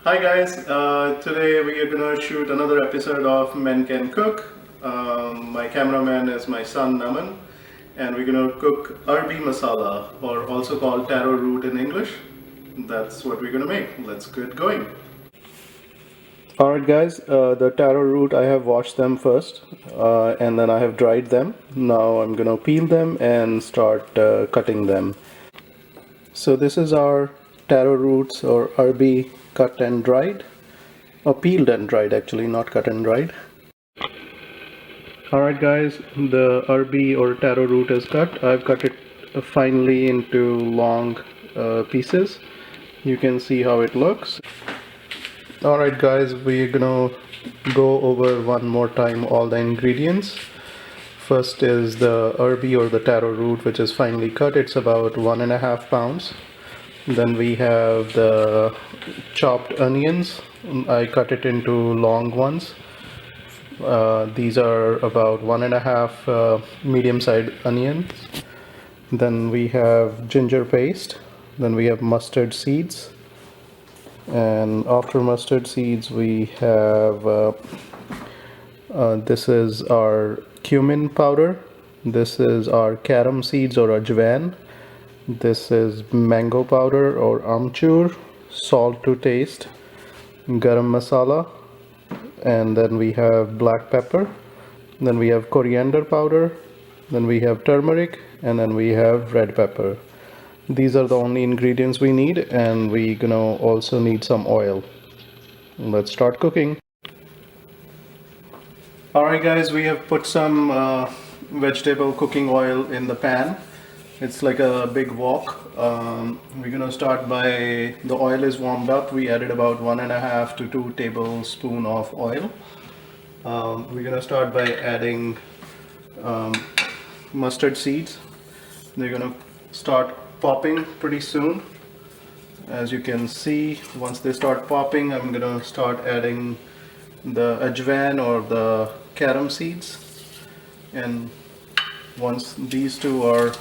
Hi guys, today we are gonna shoot another episode of Men Can Cook. My cameraman is my son Naman, and we're gonna cook Arbi Masala, or also called Taro root in English. That's what we're gonna make. Let's get going. Alright guys, the taro root I have washed them first and then I have dried them. Now I'm gonna peel them and start cutting them. So this is our taro roots or arbi cut and dried, or peeled and dried actually, not cut and dried. Alright guys, the arbi or taro root is cut. I've cut it finely into long pieces. You can see how it looks. Alright guys, we're gonna go over one more time all the ingredients. First is the arbi or the taro root, which is finely cut. It's about 1.5 pounds. Then we have the chopped onions. I cut it into long ones. These are about 1.5 medium-sized onions. Then we have ginger paste. Then we have mustard seeds. And after mustard seeds we have this is our cumin powder, this is our carom seeds or ajwain, this is mango powder or amchur, salt to taste, garam masala, and then we have black pepper, then we have coriander powder, then we have turmeric, and then we have red pepper. These are the only ingredients we need, and we're gonna also need some oil. Let's start cooking. Alright guys, we have put some vegetable cooking oil in the pan. It's like a big wok. We're gonna start by, the oil is warmed up. We added about 1.5 to 2 tablespoons of oil. We're gonna start by adding mustard seeds. They're gonna start popping pretty soon. As you can see, once they start popping, I'm gonna start adding the ajwain or the carom seeds, and once these two are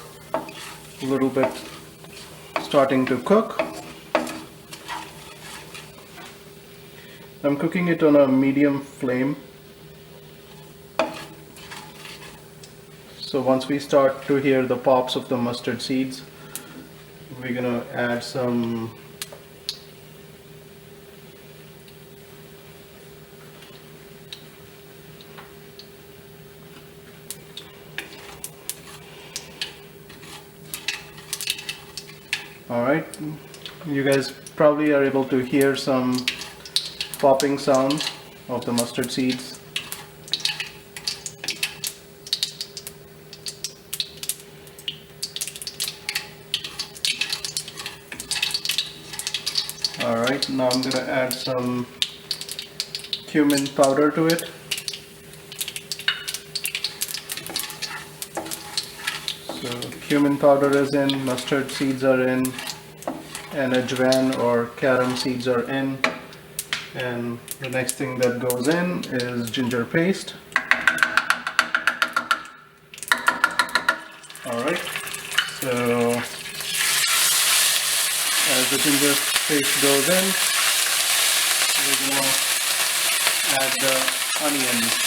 a little bit starting to cook, I'm cooking it on a medium flame. So once we start to hear the pops of the mustard seeds, we're gonna add some Alright, you guys probably are able to hear some popping sounds of the mustard seeds. Alright, now I'm going to add some cumin powder to it. So cumin powder is in, mustard seeds are in, and ajwain or carom seeds are in. And the next thing that goes in is ginger paste. Alright, so as the ginger paste goes in, we're going to add the onions.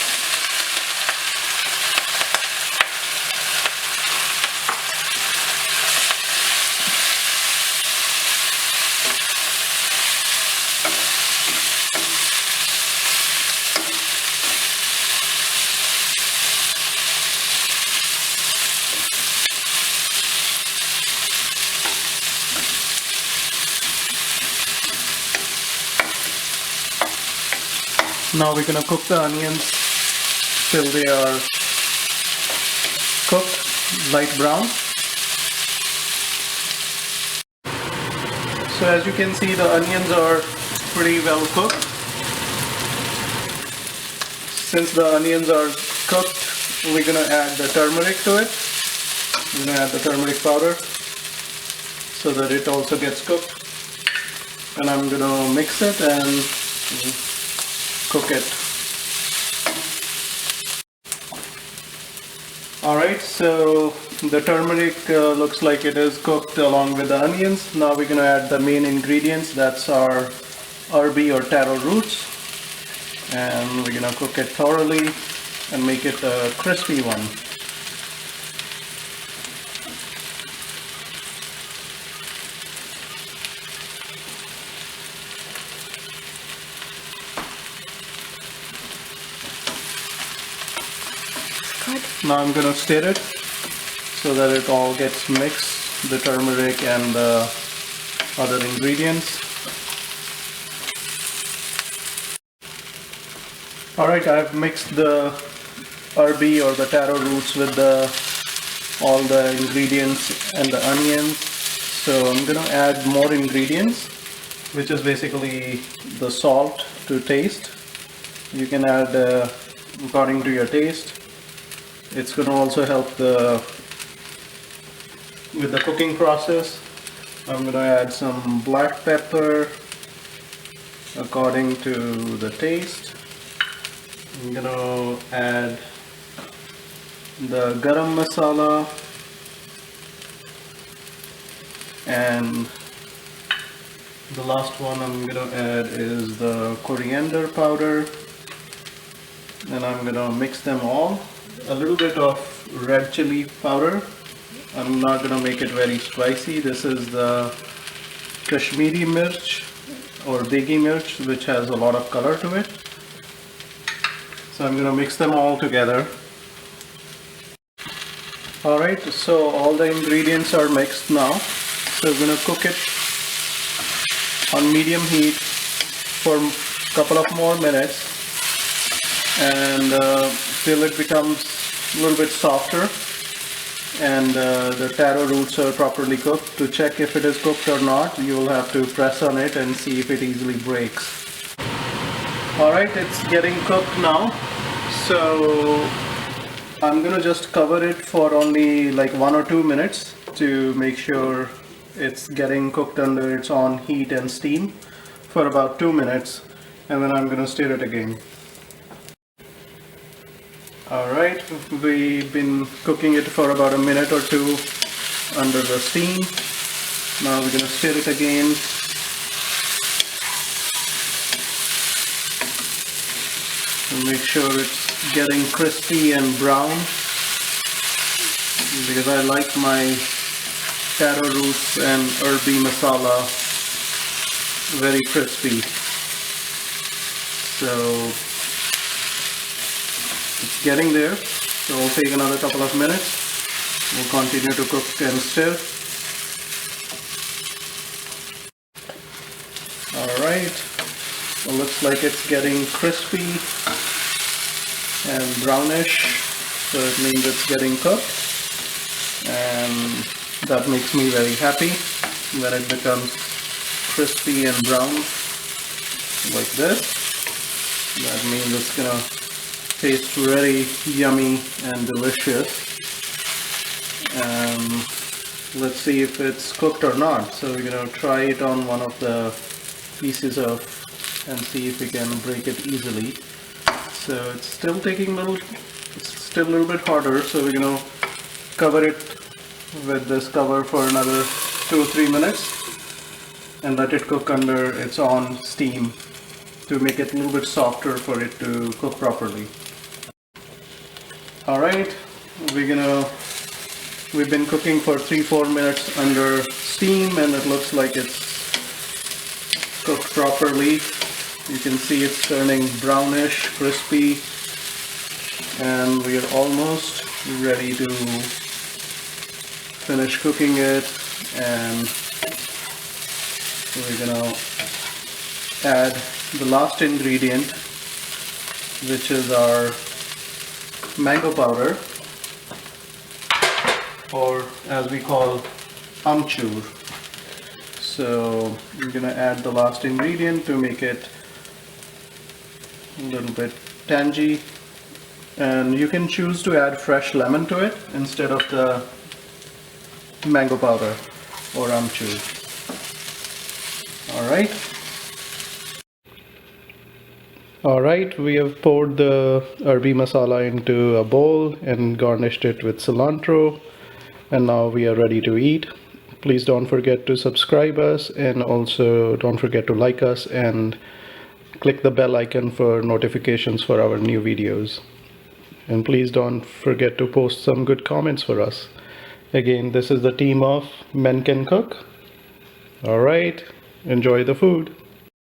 Now we're gonna cook the onions till they are cooked light brown. So as you can see, the onions are pretty well cooked. Since the onions are cooked, we're gonna add the turmeric to it. We're gonna add the turmeric powder so that it also gets cooked. And I'm gonna mix it and cook it. Alright, so the turmeric looks like it is cooked along with the onions. Now we're going to add the main ingredients. That's our Arbi or taro roots, and we're gonna cook it thoroughly and make it a crispy one. Now I'm gonna stir it so that it all gets mixed, the turmeric and the other ingredients. Alright, I've mixed the Arbi or the taro roots with all the ingredients and the onions. So I'm gonna add more ingredients, which is basically the salt to taste. You can add according to your taste. It's going to also help with the cooking process. I'm going to add some black pepper according to the taste. I'm going to add the garam masala and the last one I'm going to add is the coriander powder, and I'm going to mix them all. A little bit of red chili powder. I'm not going to make it very spicy. This is the Kashmiri mirch or degi mirch, which has a lot of color to it. So I'm going to mix them all together. Alright, so all the ingredients are mixed now. So I'm going to cook it on medium heat for a couple of more minutes, and till it becomes a little bit softer and the taro roots are properly cooked. To check if it is cooked or not, you will have to press on it and see if it easily breaks. Alright, it's getting cooked now, so I'm gonna just cover it for only like 1 or 2 minutes to make sure it's getting cooked under its own heat and steam for about 2 minutes, and then I'm gonna stir it again. Alright, we've been cooking it for about a minute or two under the steam. Now we're going to stir it again. And make sure it's getting crispy and brown, because I like my taro roots and Arbi masala very crispy. So it's getting there, so we'll take another couple of minutes. We'll continue to cook and stir. Alright, well, looks like it's getting crispy and brownish, so it means it's getting cooked, and that makes me very happy when it becomes crispy and brown like this. That means it's gonna taste very yummy and delicious. Let's see if it's cooked or not. So we're gonna try it on one of the pieces and see if we can break it easily. So it's still taking it's still a little bit harder, so we're gonna cover it with this cover for another 2 or 3 minutes and let it cook under its own steam to make it a little bit softer for it to cook properly. Alright, we've been cooking for 3-4 minutes under steam, and it looks like it's cooked properly. You can see it's turning brownish, crispy, and we are almost ready to finish cooking it. And we're gonna add the last ingredient, which is our mango powder, or as we call amchur. So I'm gonna add the last ingredient to make it a little bit tangy, and you can choose to add fresh lemon to it instead of the mango powder or amchur. Alright, we have poured the Arbi masala into a bowl and garnished it with cilantro, and now we are ready to eat. Please don't forget to subscribe us, and also don't forget to like us and click the bell icon for notifications for our new videos. And please don't forget to post some good comments for us. Again, this is the team of Men Can Cook. All right, enjoy the food.